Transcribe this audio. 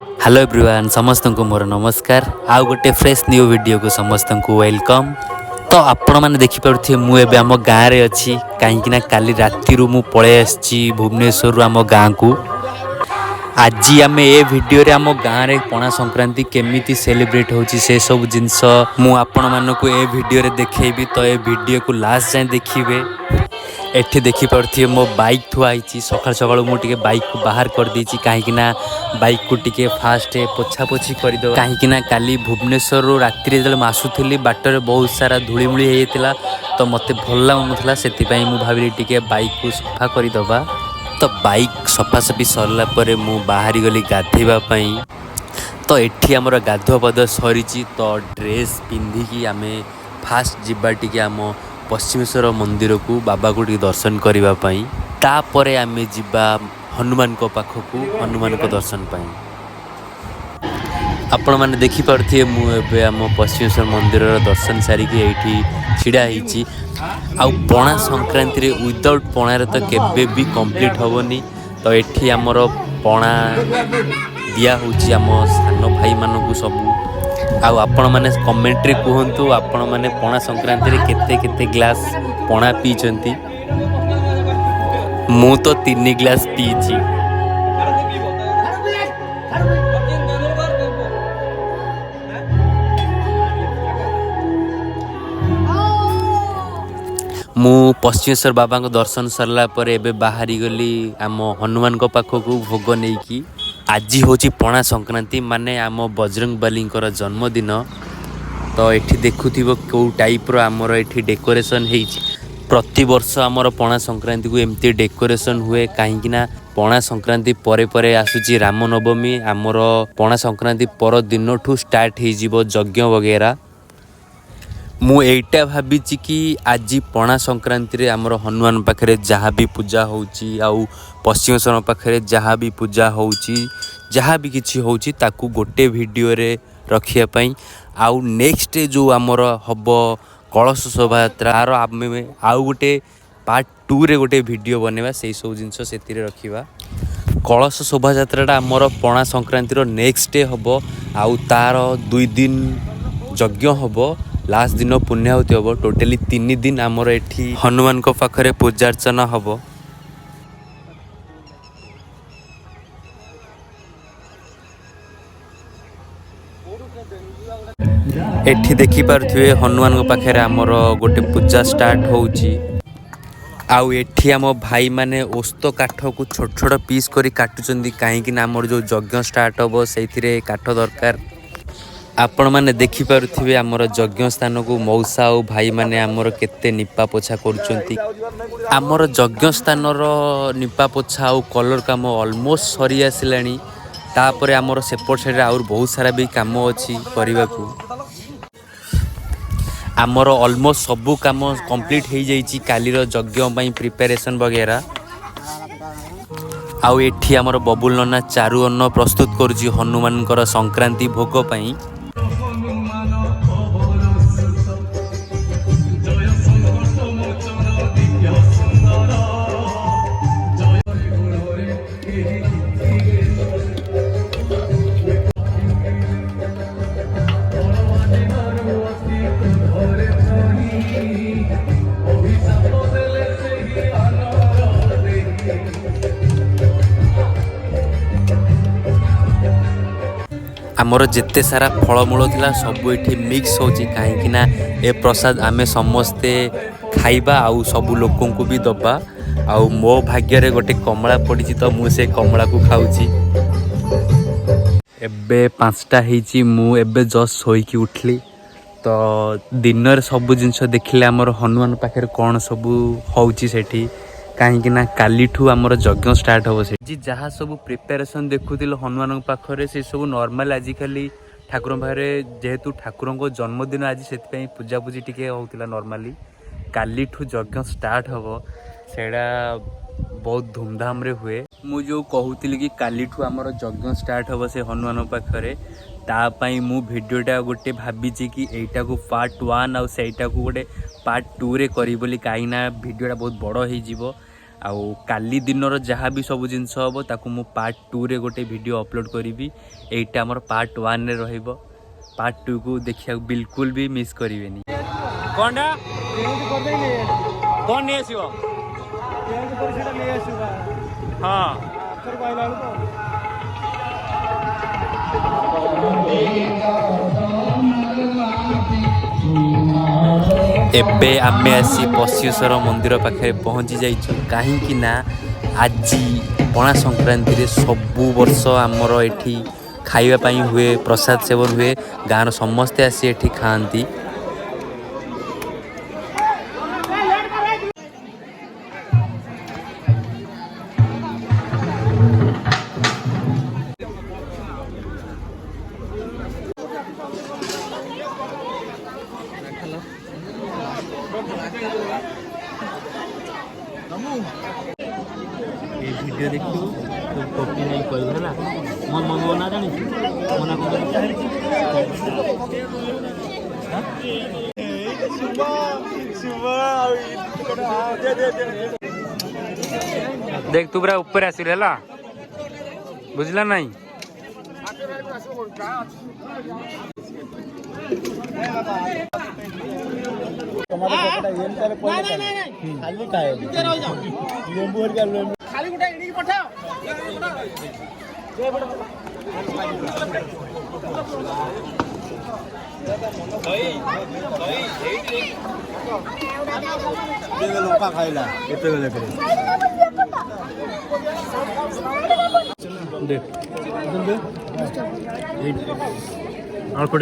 Hello everyone समस्त को मोर नमस्कार आउ गोटे फ्रेश न्यू वीडियो को समस्त को वेलकम। तो आपण मैंने देखिपे मुझे आम गाँव में अच्छी कहीं काली राति मु पलि आसी भुवनेश्वर आम गाँव को। आज आम ए वीडियो रे आम गाँव में पणा संक्रांति केमिति सेलिब्रेट होची से सब जिनस मु आपण मानक ए वीडियो रे देखैबी। तो ए वीडियो को लास्ट जाए देखिए। एठी देखि पड़थि मो बाइक थुआई सकाल सकाल मुझे बाइक को बाहर कर देछि कहीं बाइक को टिके फास्ट पोछा पोछी करदे कहीं काली भुवनेश्वर राति जो आसुली बाटर बहुत सारा धूलीमूली होता तो मत भल लगुला से भाविली टिके बाइक को सफा करदे। तो बाइक सफासफी सरला परे मु बाहरी गली गाधेवाई। तो एठी आमर गाधुआ पाधुआ सरी तो ड्रेस पिंधिकी आम फास्ट जीवा टिके आम पश्चिमेश्वर मंदिर को बाबा को दर्शन करने तापर आम जीवा हनुमान को पाखक हनुमान को दर्शन पाई। आपण मैंने देखिपे मुझे आम पश्चिमेश्वर मंदिर दर्शन सारिकी ये छिड़ा होती। आउ पणा संक्रांति विदाउट पणार तो केबे भी कंप्लीट होबनी। तो एठी आमर पणा दिया होची आम सान भाई मानू सबू। आउ आपण माने कमेंट रे कहंतु आपण माने पणा संक्रांति रे केते केते ग्लास पणा पीचंती। मु तो 3 ग्लास पीची। मु पश्चिमेश्वर बाबा को दर्शन सरला पर एबे बाहरी गली आम हनुमान को पाखक भोग नहीं की। आज हूँ पणा संक्रांति माने आम बजरंग बाली जन्मदिन। तो ये देखुव कौ टाइप्र आमर ये डेकोरेशन हो प्रति वर्ष आमर पणा संक्रांति को एमती डेकोरेशन हुए कहीं पणा संक्रांति परे परे आसूची रामनवमी आमर पणा संक्रांति पर दिन ठू स्टार्ट हो यज्ञ वगैरह। मु एटा भावी कि आज पणा संक्रांति रे आमर हनुमान पाखे जहाँ भी पूजा होची आउ पश्चिमेश्वर पाखे जहाँ भी पूजा होची जहाँ भी किसी होची ताकू गोटे वीडियो रे रखिया पई। आउ नेक्स्ट जो आमर हब कलश शोभा यात्रा आउ गोटे पार्ट 2 रे गोटे वीडियो बनेवा से सब जिनस से रखिबा। कलश शोभा यात्रा आमर पणा संक्रांति रो नेक्स्ट डे हब आउ तार 2 दिन यज्ञ हब लास्ट दिन पुण्याहुति हम टोटाली 3 दिन आमर एठी हनुमान को पाखरे पूजा अर्चना हम। एठी देखि पारुथिबे हनुमान को पाखरे आमर गोटे पूजा स्टार्ट होउची। आउ एठी आम भाई माने ओस्त काठ को छोट छोट पीस करी काटुचंदी कहीं आमर जो यज्ञ स्टार्ट हम से काठ दरकार। आपण माने देखि पारुथिबे आमर यज्ञ स्थान को मौसा और भाई माने आमर केते निपा पोछा करूचंती। आमर यज्ञ स्थान रो निपा पोछा और कलर काम ऑलमोस्ट सरी आसिलानी। तापर आमर सेपट साइड और बहुत सारा भी काम अछि करबा को। आमर ऑलमोस्ट सबू काम कंप्लीट हो जाइछि कालीर यज्ञ पई प्रिपरेशन वगैरह। आउ एठी आमर बबुल नना चारु अन्न प्रस्तुत करूछि हनुमान संक्रांति भोग पई। आमर जिते सारा फलमूल थिला सब ये मिक्स होची कहीं ए प्रसाद आमे समस्ते खाइबा आउ सबू लोकों को भी दबा। आउ मो भाग्य रे गोटे कमला पड़ी तो मु से कमला को खाऊची। एबे 5टा ହେଇची मु एबे जस्ट सोईकी उठली। तो दिन रे सब जिनस देखिले आमर हनुमान पाखे कौन सबू होची सेठी कहीं काली ठू आमर यज्ञ स्टार्ट हम से जहाँ सब प्रिपेरेसन देखुल हनुमान पाखे से सब नॉर्मल आजिकली ठाकुर पाखे जेहेतु ठाकुर को जन्मदिन आज से पूजा पूजी टिके होता नॉर्मली काली ठू यज्ञ स्टार्ट हम सेड़ा बहुत धूमधाम रे हुए। मु जो कहूली कि काली ठू आमर यज्ञ स्टार्ट हम से हनुमान पाखे तापाई मु भिडियोटा गोटे भाभी कि एटा को पार्ट 1 आउ सेटा को गोटे पार्ट 2 रे करी बोली कहीं भिडियोटा बहुत बड़ हो आउ काली दिनर जहाँ भी सब जिनस हम ताकू मु पार्ट 2 रे गोटे वीडियो अपलोड करी। एटा हमर पार्ट 1 रे रहिबो। पार्ट 2 को देखिया बिल्कुल भी मिस करिवेनी। कोनडा कौन नहीं आसीबो हाँ एबे आमे आसी पश्चिमेश्वर मंदिर पाखे पहुँची जाइछु। कहीं ना आज पणा संक्रांति रे सबु वर्ष आमर एठी खाइबा पई हुए, प्रसाद सेवन हुए। गाँव समस्ते आसी एठी खाती। वीडियो देखो तो कॉपी नहीं कर देला मन मन ना जानी मना कर देख तू पूरा ऊपर आसी रहला बुझला नहीं खाइला अल्प